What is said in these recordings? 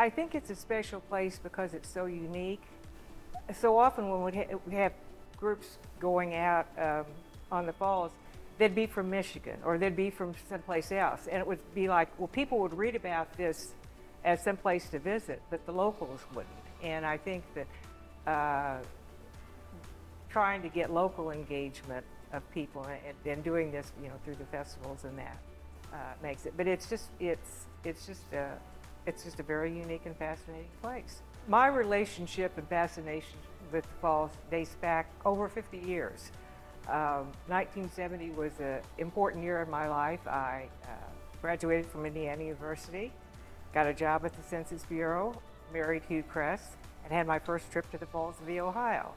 I think it's a special place because it's so unique. So often when we have groups going out on the falls, they'd be from Michigan or they'd be from someplace else. And it would be like, well, people would read about this as someplace to visit, but the locals wouldn't. And I think that trying to get local engagement of people and doing this, through the festivals and that makes it. But it's just a very unique and fascinating place. My relationship and fascination with the falls dates back over 50 years. 1970 was an important year in my life. I graduated from Indiana University, got a job at the Census Bureau, married Hugh Cress, and had my first trip to the Falls of the Ohio.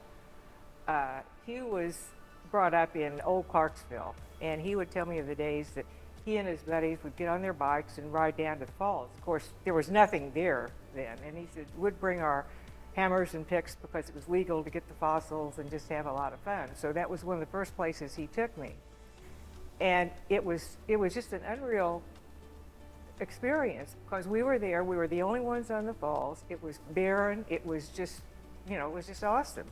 Hugh was brought up in Old Clarksville, and he would tell me of the days that he and his buddies would get on their bikes and ride down to the falls. Of course, there was nothing there then, and he said we'd bring our hammers and picks because it was legal to get the fossils and just have a lot of fun. So that was one of the first places he took me. And it was just an unreal experience because we were there, we were the only ones on the falls. It was barren, it was just awesome.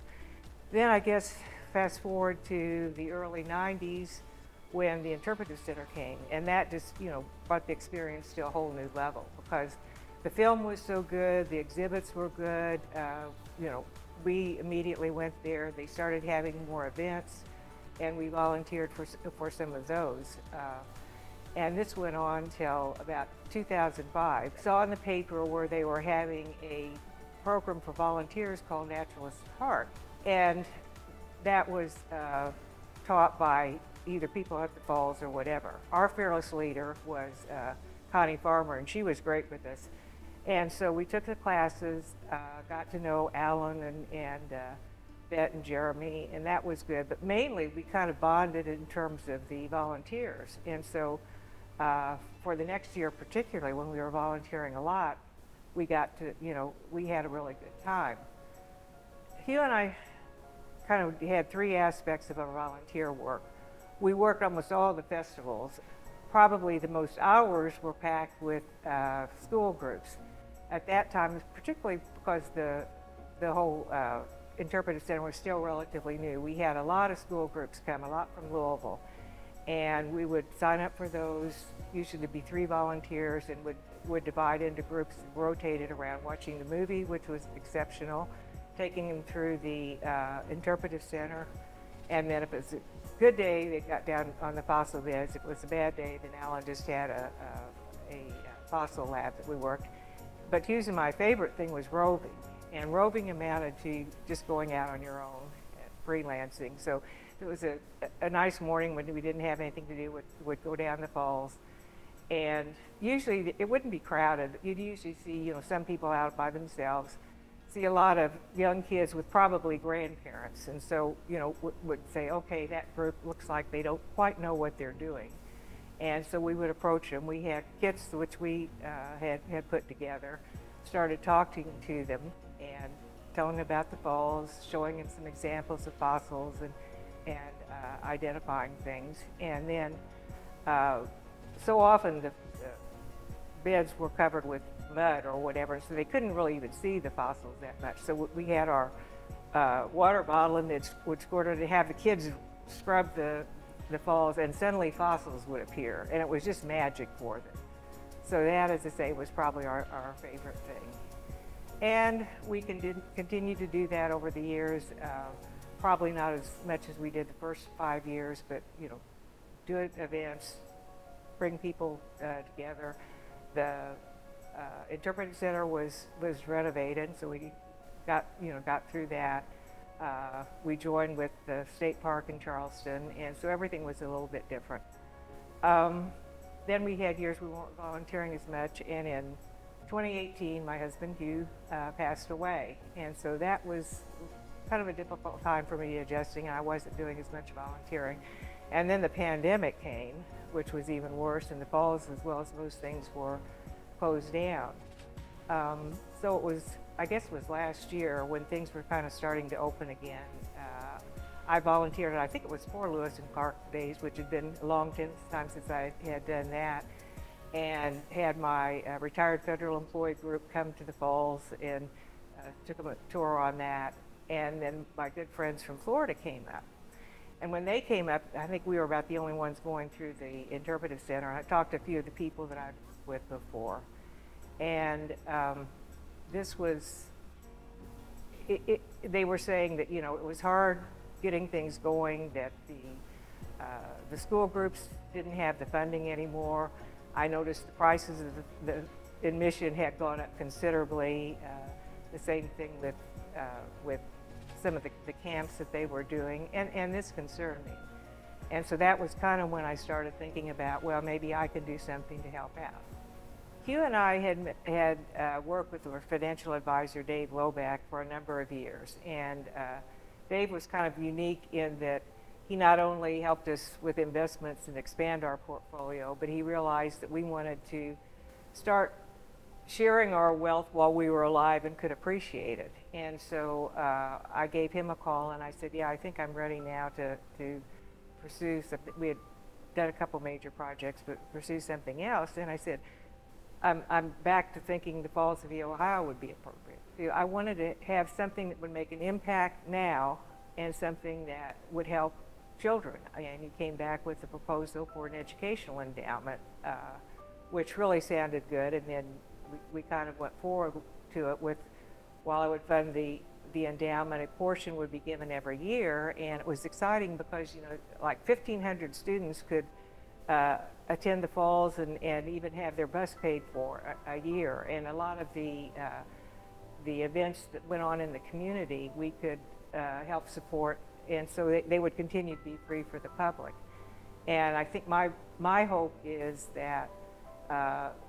Then I guess fast forward to the early 90s when the Interpretive Center came, and that just, brought the experience to a whole new level because the film was so good, the exhibits were good, we immediately went there. They started having more events, and we volunteered for some of those. And this went on till about 2005. Saw in the paper where they were having a program for volunteers called Naturalist Park, and that was taught by either people at the falls or whatever. Our fearless leader was Connie Farmer, and she was great with us. And so we took the classes, got to know Alan and Bet and Jeremy, and that was good. But mainly we kind of bonded in terms of the volunteers. And so for the next year particularly, when we were volunteering a lot, we got to, we had a really good time. Hugh and I kind of had three aspects of our volunteer work. We worked almost all the festivals. Probably the most hours were packed with school groups. At that time, particularly because the whole Interpretive Center was still relatively new, we had a lot of school groups come, a lot from Louisville. And we would sign up for those. Usually there'd be 3 volunteers, and would divide into groups and rotated around watching the movie, which was exceptional, taking them through the Interpretive Center. And then if it was a good day, they got down on the fossil beds. If it was a bad day, then Alan just had a fossil lab that we worked. But usually my favorite thing was roving. And roving amounted to just going out on your own, freelancing. So it was a nice morning when we didn't have anything to do. We'd go down the falls. And usually it wouldn't be crowded. You'd usually see, some people out by themselves. See a lot of young kids with probably grandparents, and so would say, okay, that group looks like they don't quite know what they're doing, and so we would approach them. We had kits which we had put together, started talking to them and telling them about the falls, showing them some examples of fossils and identifying things, and then so often the beds were covered with mud or whatever, so they couldn't really even see the fossils that much. So we had our water bottle, and which ordered to have the kids scrub the falls, and suddenly fossils would appear, and it was just magic for them. So that, as I say, was probably our favorite thing. And we continue to do that over the years. Probably not as much as we did the first 5 years, but do events, bring people together. The Interpretive Center was renovated, so we got through that. We joined with the state park in Charleston, and so everything was a little bit different. Then we had years we weren't volunteering as much, and in 2018, my husband Hugh passed away, and so that was kind of a difficult time for me adjusting. I wasn't doing as much volunteering, and then the pandemic came, which was even worse, and the falls, as well as most things, were closed down. So it was, I guess it was last year when things were kind of starting to open again. I volunteered, I think it was for Lewis and Clark days, which had been a long time since I had done that. and had my retired federal employee group come to the falls and took them a tour on that. And then my good friends from Florida came up. And when they came up, I think we were about the only ones going through the Interpretive Center. And I talked to a few of the people that I'd with before. And this was, they were saying that, it was hard getting things going, that the school groups didn't have the funding anymore. I noticed the prices of the admission had gone up considerably. The same thing with some of the camps that they were doing, and this concerned me. And so that was kind of when I started thinking about, well, maybe I could do something to help out. Hugh and I had worked with our financial advisor, Dave Loback, for a number of years. And Dave was kind of unique in that he not only helped us with investments and expand our portfolio, but he realized that we wanted to start sharing our wealth while we were alive and could appreciate it. And so I gave him a call and I said, yeah, I think I'm ready now to pursue something. We had done a couple major projects, but pursue something else. And I said, I'm back to thinking the Falls of Ohio would be appropriate. I wanted to have something that would make an impact now and something that would help children. And he came back with a proposal for an educational endowment, which really sounded good. And then we kind of went forward to it with, while I would fund the endowment, a portion would be given every year. And it was exciting because, like 1,500 students could attend the falls and even have their bus paid for a year. And a lot of the events that went on in the community, we could help support. And so they would continue to be free for the public. And I think my hope is that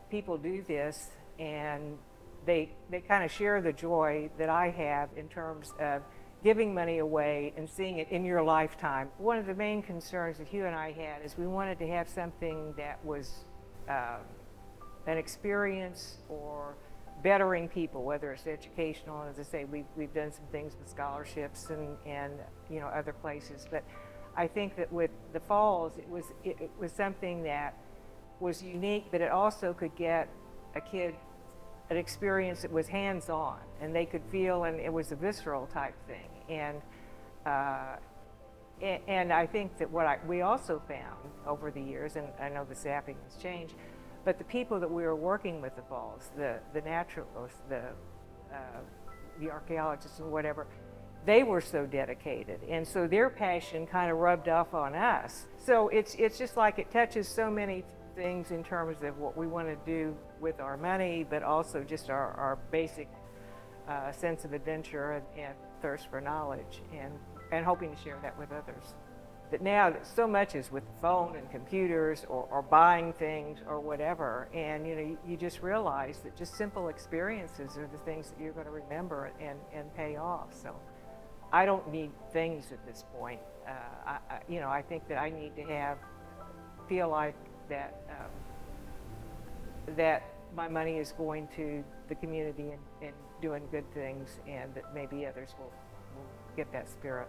people do this and they kind of share the joy that I have in terms of giving money away and seeing it in your lifetime. One of the main concerns that Hugh and I had is we wanted to have something that was an experience or bettering people, whether it's educational. As I say, we've done some things with scholarships and other places. But I think that with the falls, it was something that was unique, but it also could get a kid an experience that was hands-on and they could feel, and it was a visceral type thing. And I think that we also found over the years, and I know the staffing has changed, but the people that we were working with the falls, the naturalists, the archaeologists and whatever, they were so dedicated. And so their passion kind of rubbed off on us. So it's just like it touches so many things in terms of what we want to do with our money, but also just our basic sense of adventure and thirst for knowledge, and hoping to share that with others. That now so much is with the phone and computers or buying things or whatever, and you just realize that just simple experiences are the things that you're going to remember and pay off. So I don't need things at this point. I think that I need to feel like that that my money is going to the community and doing good things, and that maybe others will get that spirit.